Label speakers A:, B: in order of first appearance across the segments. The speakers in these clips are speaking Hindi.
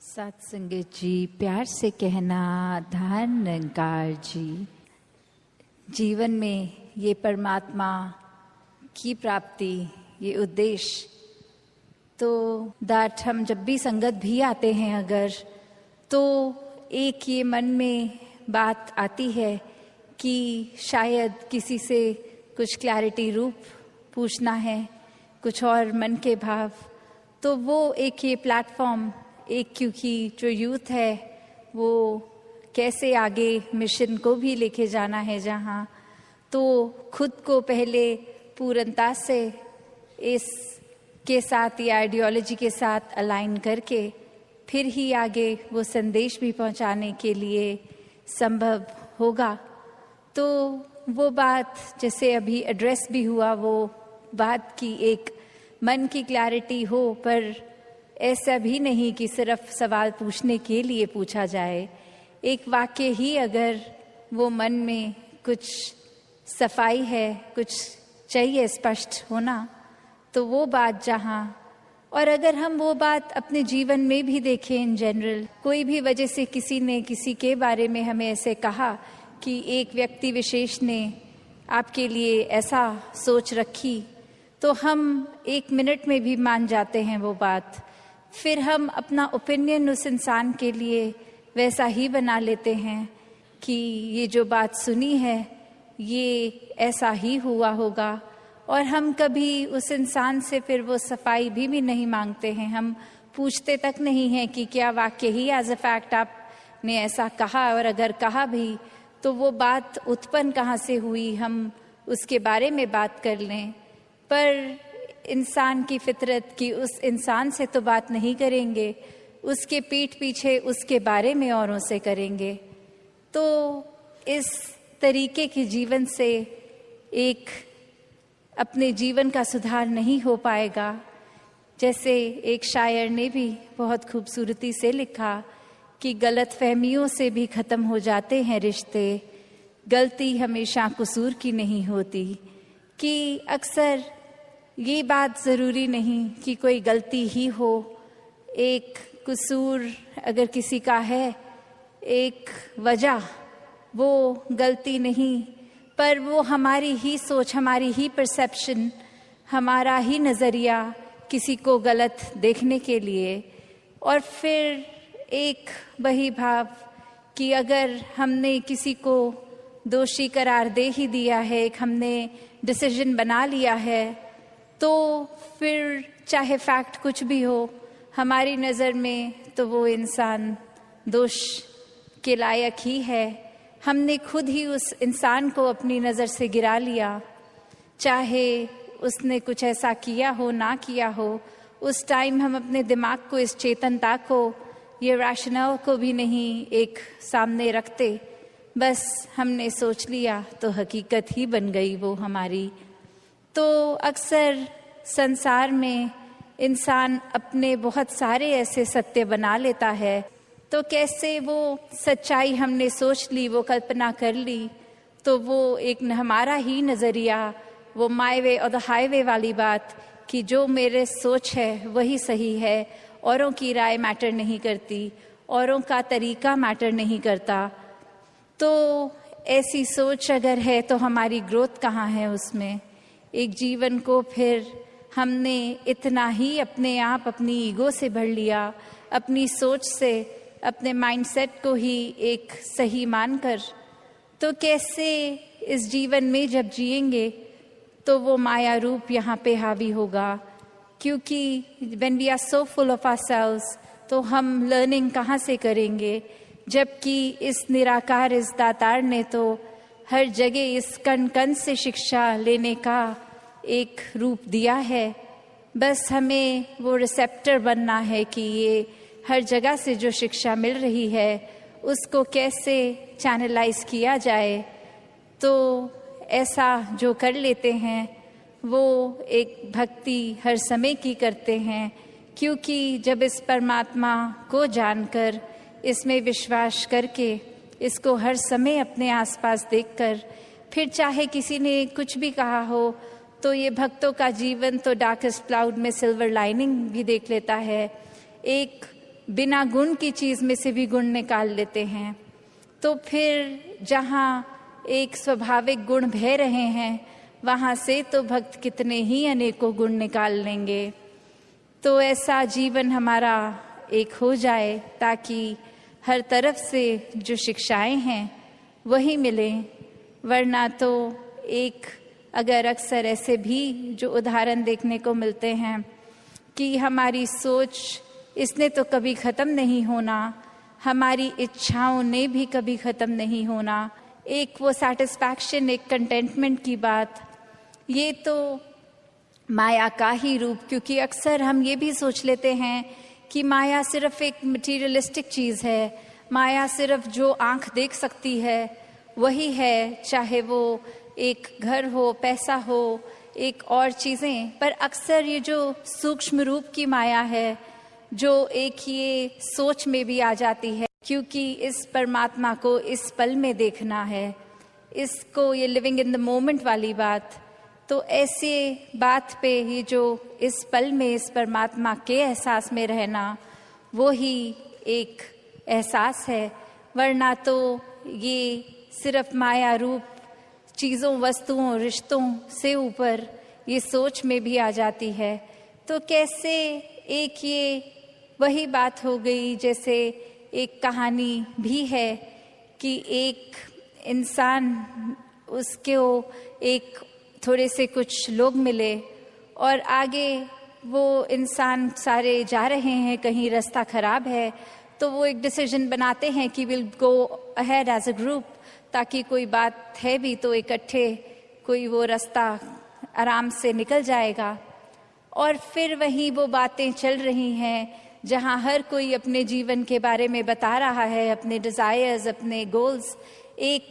A: सत्संगत जी, प्यार से कहना धान निरंकार जी। जीवन में ये परमात्मा की प्राप्ति, ये उद्देश्य तो दैट हम जब भी संगत भी आते हैं अगर, तो एक ये मन में बात आती है कि शायद किसी से कुछ क्लैरिटी रूप पूछना है, कुछ और मन के भाव, तो वो एक ये प्लेटफॉर्म, एक क्योंकि जो यूथ है वो कैसे आगे मिशन को भी लेके जाना है जहाँ, तो खुद को पहले पूर्णता से इस के साथ या आइडियोलॉजी के साथ अलाइन करके फिर ही आगे वो संदेश भी पहुँचाने के लिए संभव होगा। तो वो बात जैसे अभी एड्रेस भी हुआ, वो बात की एक मन की क्लैरिटी हो, पर ऐसा भी नहीं कि सिर्फ सवाल पूछने के लिए पूछा जाए। एक वाक्य ही अगर वो मन में कुछ सफाई है, कुछ चाहिए स्पष्ट होना, तो वो बात जहाँ, और अगर हम वो बात अपने जीवन में भी देखें इन जनरल, कोई भी वजह से किसी ने किसी के बारे में हमें ऐसे कहा कि एक व्यक्ति विशेष ने आपके लिए ऐसा सोच रखी, तो हम एक मिनट में भी मान जाते हैं वो बात। फिर हम अपना ओपिनियन उस इंसान के लिए वैसा ही बना लेते हैं कि ये जो बात सुनी है ये ऐसा ही हुआ होगा, और हम कभी उस इंसान से फिर वो सफाई भी नहीं मांगते हैं। हम पूछते तक नहीं हैं कि क्या वाक्य ही एज अ फैक्ट आपने ऐसा कहा, और अगर कहा भी तो वो बात उत्पन्न कहाँ से हुई, हम उसके बारे में बात कर लें। पर इंसान की फितरत की उस इंसान से तो बात नहीं करेंगे, उसके पीठ पीछे उसके बारे में औरों से करेंगे। तो इस तरीके के जीवन से एक अपने जीवन का सुधार नहीं हो पाएगा। जैसे एक शायर ने भी बहुत खूबसूरती से लिखा कि गलत फहमियों से भी ख़त्म हो जाते हैं रिश्ते, गलती हमेशा कसूर की नहीं होती। कि अक्सर ये बात ज़रूरी नहीं कि कोई गलती ही हो, एक कसूर अगर किसी का है, एक वजह, वो गलती नहीं, पर वो हमारी ही सोच, हमारी ही परसेप्शन, हमारा ही नज़रिया किसी को गलत देखने के लिए। और फिर एक वही भाव कि अगर हमने किसी को दोषी करार दे ही दिया है, एक हमने डिसीजन बना लिया है, तो फिर चाहे फैक्ट कुछ भी हो हमारी नज़र में, तो वो इंसान दोष के लायक ही है। हमने खुद ही उस इंसान को अपनी नज़र से गिरा लिया, चाहे उसने कुछ ऐसा किया हो ना किया हो। उस टाइम हम अपने दिमाग को, इस चेतनता को, ये रैशनल को भी नहीं एक सामने रखते, बस हमने सोच लिया तो हकीकत ही बन गई वो हमारी। तो अक्सर संसार में इंसान अपने बहुत सारे ऐसे सत्य बना लेता है, तो कैसे वो सच्चाई हमने सोच ली, वो कल्पना कर ली, तो वो एक हमारा ही नज़रिया, वो माय वे और द हाईवे वाली बात कि जो मेरे सोच है वही सही है, औरों की राय मैटर नहीं करती, औरों का तरीका मैटर नहीं करता। तो ऐसी सोच अगर है तो हमारी ग्रोथ कहाँ है उसमें। एक जीवन को फिर हमने इतना ही अपने आप, अपनी ईगो से भर लिया, अपनी सोच से, अपने माइंडसेट को ही एक सही मानकर, तो कैसे इस जीवन में जब जिएंगे तो वो माया रूप यहाँ पे हावी होगा। क्योंकि when we are so full of ourselves, तो हम लर्निंग कहाँ से करेंगे, जबकि इस निराकार, इस दातार ने तो हर जगह इस कण कण से शिक्षा लेने का एक रूप दिया है। बस हमें वो रिसेप्टर बनना है कि ये हर जगह से जो शिक्षा मिल रही है उसको कैसे चैनलाइज किया जाए। तो ऐसा जो कर लेते हैं वो एक भक्ति हर समय की करते हैं, क्योंकि जब इस परमात्मा को जानकर, इसमें विश्वास करके, इसको हर समय अपने आसपास देखकर, फिर चाहे किसी ने कुछ भी कहा हो, तो ये भक्तों का जीवन तो डार्केस्ट क्लाउड में सिल्वर लाइनिंग भी देख लेता है। एक बिना गुण की चीज़ में से भी गुण निकाल लेते हैं। तो फिर जहाँ एक स्वाभाविक गुण बह रहे हैं, वहाँ से तो भक्त कितने ही अनेकों गुण निकाल लेंगे। तो ऐसा जीवन हमारा एक हो जाए ताकि हर तरफ से जो शिक्षाएं हैं वही मिलें। वरना तो एक अगर अक्सर ऐसे भी जो उदाहरण देखने को मिलते हैं कि हमारी सोच इसने तो कभी ख़त्म नहीं होना, हमारी इच्छाओं ने भी कभी ख़त्म नहीं होना, एक वो सैटिस्फैक्शन, एक कंटेंटमेंट की बात, ये तो माया का ही रूप। क्योंकि अक्सर हम ये भी सोच लेते हैं कि माया सिर्फ एक मटीरियलिस्टिक चीज़ है, माया सिर्फ जो आंख देख सकती है वही है, चाहे वो एक घर हो, पैसा हो, एक और चीज़ें। पर अक्सर ये जो सूक्ष्म रूप की माया है, जो एक ये सोच में भी आ जाती है, क्योंकि इस परमात्मा को इस पल में देखना है, इसको ये लिविंग इन द मोमेंट वाली बात। तो ऐसे बात पे ये जो इस पल में इस परमात्मा के एहसास में रहना, वो ही एक एहसास है। वरना तो ये सिर्फ माया रूप चीज़ों, वस्तुओं, रिश्तों से ऊपर ये सोच में भी आ जाती है। तो कैसे एक ये वही बात हो गई, जैसे एक कहानी भी है कि एक इंसान, उसको एक थोड़े से कुछ लोग मिले और आगे वो इंसान सारे जा रहे हैं, कहीं रास्ता ख़राब है, तो वो एक डिसीजन बनाते हैं कि will go ahead as a group, ताकि कोई बात है भी तो इकट्ठे कोई वो रास्ता आराम से निकल जाएगा। और फिर वहीं वो बातें चल रही हैं जहाँ हर कोई अपने जीवन के बारे में बता रहा है, अपने डिज़ायर्स, अपने गोल्स। एक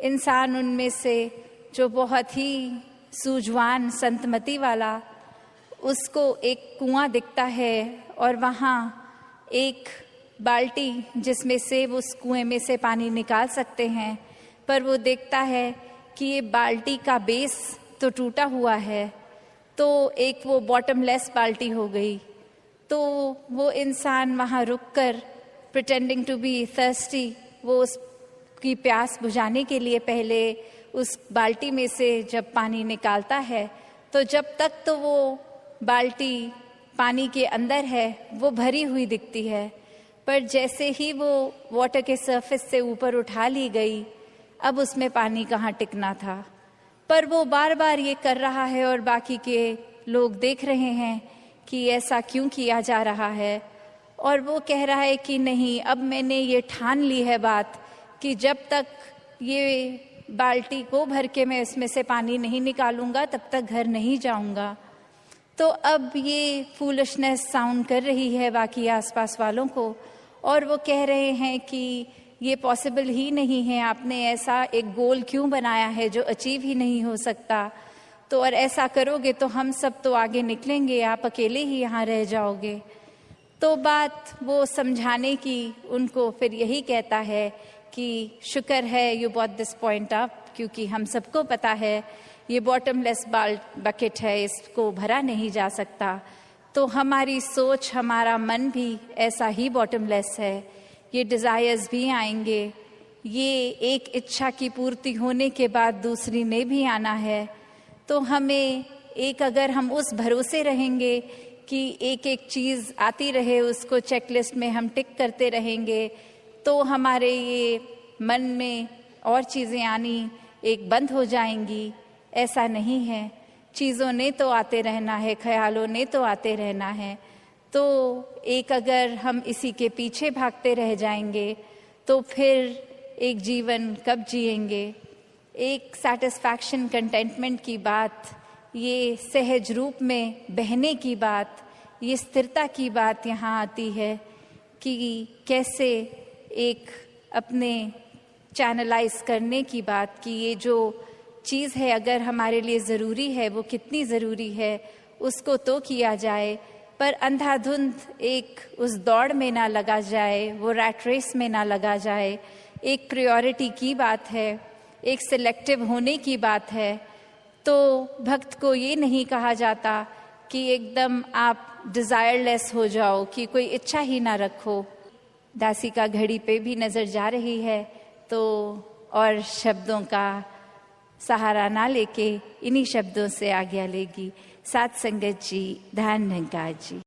A: इंसान उनमें से जो बहुत ही सूझवान, संतमति वाला, उसको एक कुआं दिखता है और वहाँ एक बाल्टी जिसमें से वो उस कुएं में से पानी निकाल सकते हैं। पर वो देखता है कि ये बाल्टी का बेस तो टूटा हुआ है, तो एक वो बॉटमलेस बाल्टी हो गई। तो वो इंसान वहाँ रुककर प्रिटेंडिंग टू बी थर्स्टी, वो उसकी प्यास बुझाने के लिए पहले उस बाल्टी में से जब पानी निकालता है, तो जब तक तो वो बाल्टी पानी के अंदर है वो भरी हुई दिखती है। पर जैसे ही वो वाटर के सरफेस से ऊपर उठा ली गई, अब उसमें पानी कहाँ टिकना था। पर वो बार बार ये कर रहा है और बाकी के लोग देख रहे हैं कि ऐसा क्यों किया जा रहा है। और वो कह रहा है कि नहीं, अब मैंने ये ठान ली है बात कि जब तक ये बाल्टी को भर के मैं इसमें से पानी नहीं निकालूंगा तब तक घर नहीं जाऊंगा। तो अब ये फूलिशनेस साउंड कर रही है बाकी आसपास वालों को, और वो कह रहे हैं कि ये पॉसिबल ही नहीं है, आपने ऐसा एक गोल क्यों बनाया है जो अचीव ही नहीं हो सकता। तो और ऐसा करोगे तो हम सब तो आगे निकलेंगे, आप अकेले ही यहाँ रह जाओगे। तो बात वो समझाने की उनको फिर यही कहता है कि शुक्र है you bought this point up, क्योंकि हम सबको पता है ये बॉटमलेस बकेट है, इसको भरा नहीं जा सकता। तो हमारी सोच, हमारा मन भी ऐसा ही बॉटमलेस है। ये डिज़ायर्स भी आएंगे, ये एक इच्छा की पूर्ति होने के बाद दूसरी ने भी आना है। तो हमें एक, अगर हम उस भरोसे रहेंगे कि एक एक चीज़ आती रहे, उसको चेकलिस्ट में हम टिक करते रहेंगे, तो हमारे ये मन में और चीज़ें आनी एक बंद हो जाएंगी। ऐसा नहीं है, चीज़ों ने तो आते रहना है, ख्यालों ने तो आते रहना है। तो एक अगर हम इसी के पीछे भागते रह जाएंगे तो फिर एक जीवन कब जिएंगे। एक सैटिस्फैक्शन, कंटेंटमेंट की बात, ये सहज रूप में बहने की बात, ये स्थिरता की बात यहाँ आती है कि कैसे एक अपने चैनलाइज करने की बात, कि ये जो चीज़ है अगर हमारे लिए ज़रूरी है, वो कितनी ज़रूरी है उसको तो किया जाए, पर अंधाधुंध एक उस दौड़ में ना लगा जाए, वो रैट रेस में ना लगा जाए। एक प्रायोरिटी की बात है, एक सिलेक्टिव होने की बात है। तो भक्त को ये नहीं कहा जाता कि एकदम आप डिज़ायरलेस हो जाओ, कि कोई इच्छा ही ना रखो। दासी का घड़ी पे भी नज़र जा रही है, तो और शब्दों का सहारा ना लेके इन्हीं शब्दों से आज्ञा लेगी। साथ संगत जी, धन निरंकार जी।